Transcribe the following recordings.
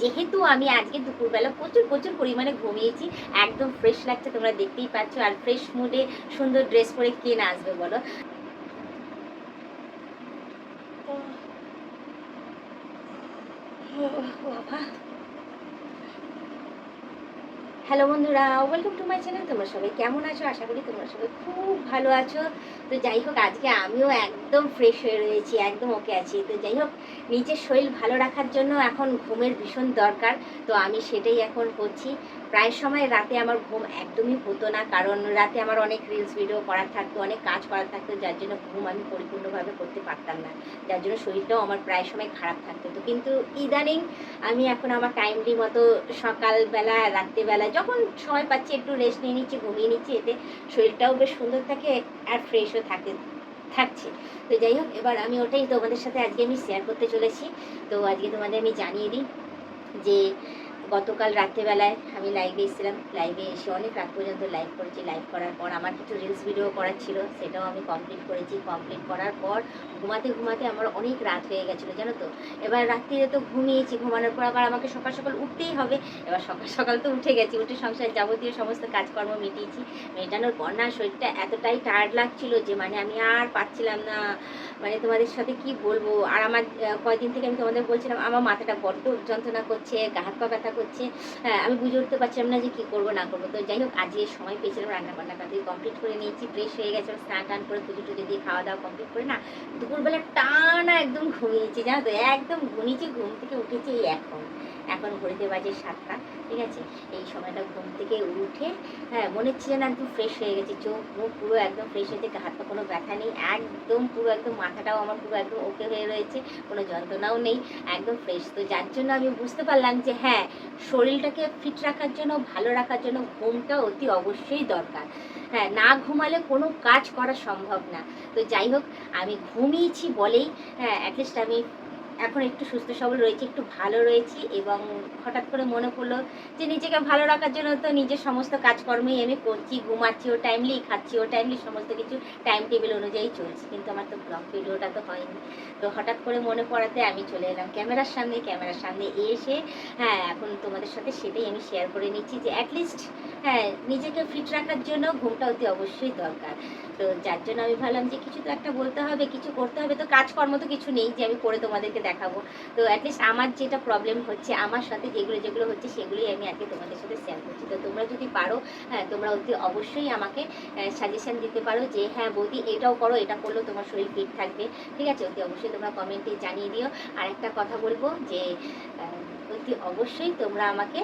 যেহেতু আমি আজকে দুপুরবেলা প্রচুর প্রচুর পরিমাণে ঘুমিয়েছি, একদম ফ্রেশ লাগছে, তোমরা দেখতেই পাচ্ছ। আর ফ্রেশ মুডে সুন্দর ড্রেস পরে কে না আসবে বলো। বাবা, হ্যালো বন্ধুরা, ওয়েলকাম টু মাই চ্যানেল। তোমরা সবাই কেমন আছো? আশা করি তোমরা সবাই খুব ভালো আছো। তো যাই হোক, আজকে আমিও একদম ফ্রেশ হয়ে রয়েছি, একদম ওকে আছি। তো যাই হোক, নিজের শরীর ভালো রাখার জন্য এখন ঘুমের ভীষণ দরকার। তো আমি সেটাই এখন করছি। প্রায় সময় রাতে আমার ঘুম একদমই হতো না, কারণ রাতে আমার অনেক রিলস ভিডিও করার থাকতো, অনেক কাজ করার থাকতো, যার জন্য ঘুম আমি পরিপূর্ণভাবে করতে পারতাম না, যার জন্য শরীরটাও আমার প্রায় সময় খারাপ থাকতো। তো কিন্তু ইদানিং আমি এখন আমার টাইমলি মতো সকালবেলা রাত্রিবেলা যখন সময় পাচ্ছি একটু রেস্ট নিয়ে নিচ্ছি, ঘুমিয়ে নিচ্ছি, এতে শরীরটাও বেশ সুন্দর থাকে আর ফ্রেশও থাকছে। তো যাই হোক, এবার আমি ওটাই তোমাদের সাথে আজকে আমি শেয়ার করতে চলেছি। তো আজকে তোমাদের আমি জানিয়ে দিই যে গতকাল রাত্রেবেলায় আমি লাইভে এসেছিলাম। লাইভে এসে অনেক রাত পর্যন্ত লাইভ করেছি। লাইভ করার পর আমার কিছু রিলস ভিডিও করার ছিল, সেটাও আমি কমপ্লিট করেছি। কমপ্লিট করার পর ঘুমাতে ঘুমাতে আমার অনেক রাত হয়ে গেছিলো, জানো তো। এবার রাত্রিরে তো ঘুমিয়েছি, ঘুমানোর পর আবার আমাকে সকাল সকাল উঠতেই হবে। এবার সকাল সকাল তো উঠে গেছি, উঠে সংসার যাবতীয় সমস্ত কাজকর্ম মিটিয়েছি। মেটানোর পর না শরীরটা এতটাই টায়ার্ড লাগছিল যে মানে আমি আর পাচ্ছিলাম না, মানে তোমাদের সাথে কি বলবো। আর আমার কয়েকদিন থেকে আমি তোমাদের বলছিলাম আমার মাথাটা বড্ড যন্ত্রণা করছে, গা হাত পা ব্যথা করছে। হ্যাঁ, আমি বুঝে উঠতে পারছিলাম না যে কী করবো না করবো। তো যাই হোক, আজকে সময় পেয়েছিলাম, রান্না বান্না কাজ কমপ্লিট করে নিয়েছি, ফ্রেশ হয়ে গেছিলাম, স্নান টান করে পুজো টুজো দিয়ে খাওয়া দাওয়া কমপ্লিট করে না দুপুরবেলা টানা একদম ঘুমিয়েছি, জানো তো। একদম ঘুমিয়েছি, ঘুম থেকে উঠেছি এই এখন ঘড়িতে বাজে 7টা। ঠিক আছে, এই সময়টা ঘুম থেকে উঠে হ্যাঁ মনে হচ্ছে না একদম ফ্রেশ হয়ে গেছে, চোখ মুখ পুরো একদম ফ্রেশ হয়েছে, হাত পা কোনো ব্যথা নেই, একদম পুরো একদম মাথাটাও আমার পুরো একদম ওকে হয়ে রয়েছে, কোনো যন্ত্রণাও নেই, একদম ফ্রেশ। তো যার জন্য আমি বুঝতে পারলাম যে হ্যাঁ, শরীরটাকে ফিট রাখার জন্য, ভালো রাখার জন্য ঘুমটা অতি অবশ্যই দরকার। হ্যাঁ, না ঘুমালে কোনো কাজ করা সম্ভব না। তো যাই হোক, আমি ঘুমিয়েছি বলেই হ্যাঁ অ্যাটলিস্ট আমি এখন একটু সুস্থ সবল রয়েছি, একটু ভালো রয়েছি। এবং হঠাৎ করে মনে পড়লো যে নিজেকে ভালো রাখার জন্য তো নিজের সমস্ত কাজকর্মই আমি করছি, ঘুমাচ্ছিও টাইমলি, খাচ্ছিও টাইমলি, সমস্ত কিছু টাইম টেবিল অনুযায়ী চলছে। কিন্তু আমার তো ব্লগ ভিডিওটা তো হয়নি। তো হঠাৎ করে মনে পড়াতে আমি চলে এলাম ক্যামেরার সামনে এসে হ্যাঁ এখন তোমাদের সাথে সেটাই আমি শেয়ার করে নিচ্ছি যে অ্যাটলিস্ট হ্যাঁ নিজেকে ফিট রাখার জন্য ঘুমটা অতি অবশ্যই দরকার। তো যার জন্য আমি ভাবলাম যে কিছু তো একটা বলতে হবে, কিছু করতে হবে। তো কাজকর্ম তো কিছু নেই যে আমি করে তোমাদেরকে দেখাবো। তো অ্যাটলিস্ট আমার যেটা প্রবলেম হচ্ছে, আমার সাথে যেগুলো যেগুলো হচ্ছে, সেগুলোই আমি আজকে তোমাদের সাথে শেয়ার করছি। তো তোমরা যদি পারো হ্যাঁ তোমরা অতি অবশ্যই আমাকে সাজেশন দিতে পারো যে হ্যাঁ বৌদি এটাও করো, এটা করলেও তোমার শরীর ফিট থাকবে। ঠিক আছে, অতি অবশ্যই তোমরা কমেন্টে জানিয়ে দিও। আর একটা কথা বলবো যে অতি অবশ্যই তোমরা আমাকে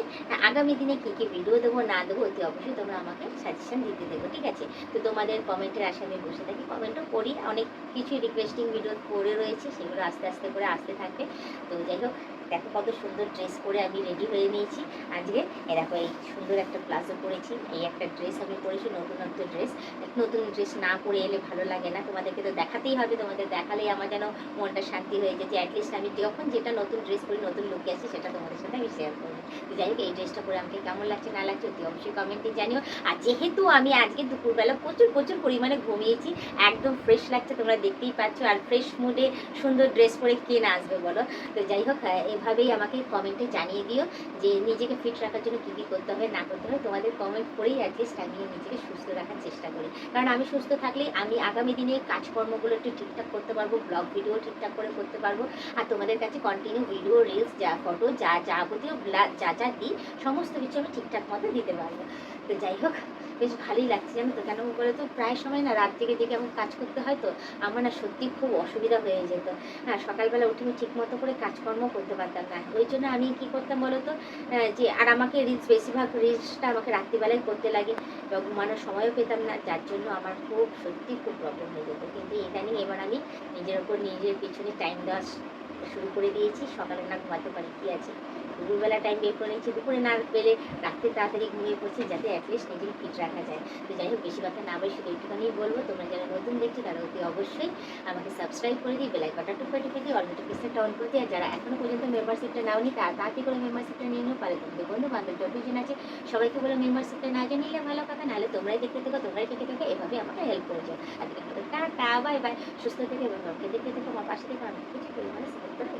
আগামী দিনে কী কী ভিডিও দেবো না দেবো অতি অবশ্যই তোমরা আমাকে সাজেশন দিতে দেবো। ঠিক আছে, তো তোমাদের কমেন্টের আশা আমি বসে থাকি, কমেন্টও করি, অনেক কিছু রিকোয়েস্টিং ভিডিও করে রয়েছে, সেগুলো আস্তে আস্তে করে আসতে থাকবে। তো যাই হোক, দেখো কত সুন্দর ড্রেস পরে আমি রেডি হয়ে নিয়েছি আজকে। এরকম এই সুন্দর একটা প্লাজো পরেছি, এই একটা ড্রেস আমি পরেছি, নতুনত্ব ড্রেস। নতুন ড্রেস না পরে এলে ভালো লাগে না, তোমাদেরকে তো দেখাতেই হবে, তোমাদের দেখালেই আমার যেন মনটা শান্তি হয়ে যায় যে অ্যাটলিস্ট আমি যখন যেটা নতুন ড্রেস পরি, নতুন লুকে আসি, সেটা তোমাদের সাথে আমি শেয়ার করবো। তো যাই হোক, এই ড্রেসটা পরে আমাকে কেমন লাগছে না লাগছে অতি অবশ্যই কমেন্টে জানিও। আর যেহেতু আমি আজকে দুপুরবেলা প্রচুর প্রচুর পরিমাণে ঘুমিয়েছি, একদম ফ্রেশ লাগছে, তোমরা দেখতেই পাচ্ছ। আর ফ্রেশ মুডে সুন্দর ড্রেস পরে কে না আসবে বলো। তো যাই হোক, এভাবেই আমাকে কমেন্টে জানিয়ে দিও যে নিজেকে ফিট রাখার জন্য কী কী করতে হবে না করতে হবে। তোমাদের কমেন্ট করেই অ্যাটলিস্ট আমি নিজেকে সুস্থ রাখার চেষ্টা করি, কারণ আমি সুস্থ থাকলেই আমি আগামী দিনে কাজকর্মগুলো একটু ঠিকঠাক করতে পারবো, ব্লগ ভিডিও ঠিকঠাক করে করতে পারবো। আর তোমাদের কাছে কন্টিনিউ ভিডিও, রিলস, যা ফটো, যা যাবতীয় যা যা দিই সমস্ত কিছু আমি ঠিকঠাক মতো দিতে পারবো। তো যাই হোক, বেশ ভালোই লাগছে, জানো তো। কেন বলে তো প্রায় সময় না রাত জেগে জেগে আমার কাজ করতে হয়, তো আমার না সত্যি খুব অসুবিধা হয়ে যেত। হ্যাঁ, সকালবেলা উঠে আমি ঠিক মতো করে কাজকর্ম করতে পারতাম না। ওই জন্য আমি কী করতাম বলো তো, যে আর আমাকে রিলস, বেশিরভাগ রিলসটা আমাকে রাত্রিবেলায় করতে লাগে, বা ঘুমানোর সময়ও পেতাম না, যার জন্য আমার খুব সত্যি খুব প্রবলেম হয়ে যেত। কিন্তু ইদানিং এবার আমি নিজের ওপর নিজের পিছনে টাইম দেওয়া শুরু করে দিয়েছি। সকালে না ঘুমাতে পারি কি আছে, দুপুরবেলা টাইম বের করে নিচ্ছি, দুপুরে না পেলে রাত্রে তাড়াতাড়ি ঘুমিয়ে পড়ছি, যাতে অ্যাটলিস্ট নিজেকে ফিট রাখা যায়। তো যাই হোক, বেশি কথা না বলে শুধু একটুখানি বলবো, তোমরা যারা নতুন দেখছো তারা অতি অবশ্যই আমাকে সাবস্ক্রাইব করে দিই, বেল আইকনটা টিপে দিই, অল নোটিফিকেশনটা অন করে দিই। আর যারা এখনো পর্যন্ত মেম্বারশিপটা নাওনি তাড়াতাড়ি করে মেম্বারশিপটা নিয়ে নিও, পারে তোমাদের বন্ধু বান্ধব যতজন আছে সবাইকে বলে মেম্বারশিপটা না জানিয়ে ভালো কথা, নাহলে তোমরাই দেখতে থাকো, তোমরাই দেখে থাকো, এভাবে আমাকে হেল্প করে যাও। আজকে টাটা, বাই বাই, সুস্থ থেকে এবং দেখতে থাকো, আমার পাশে থেকে অনেক কিছু পরিমাণে সাপোর্ট করে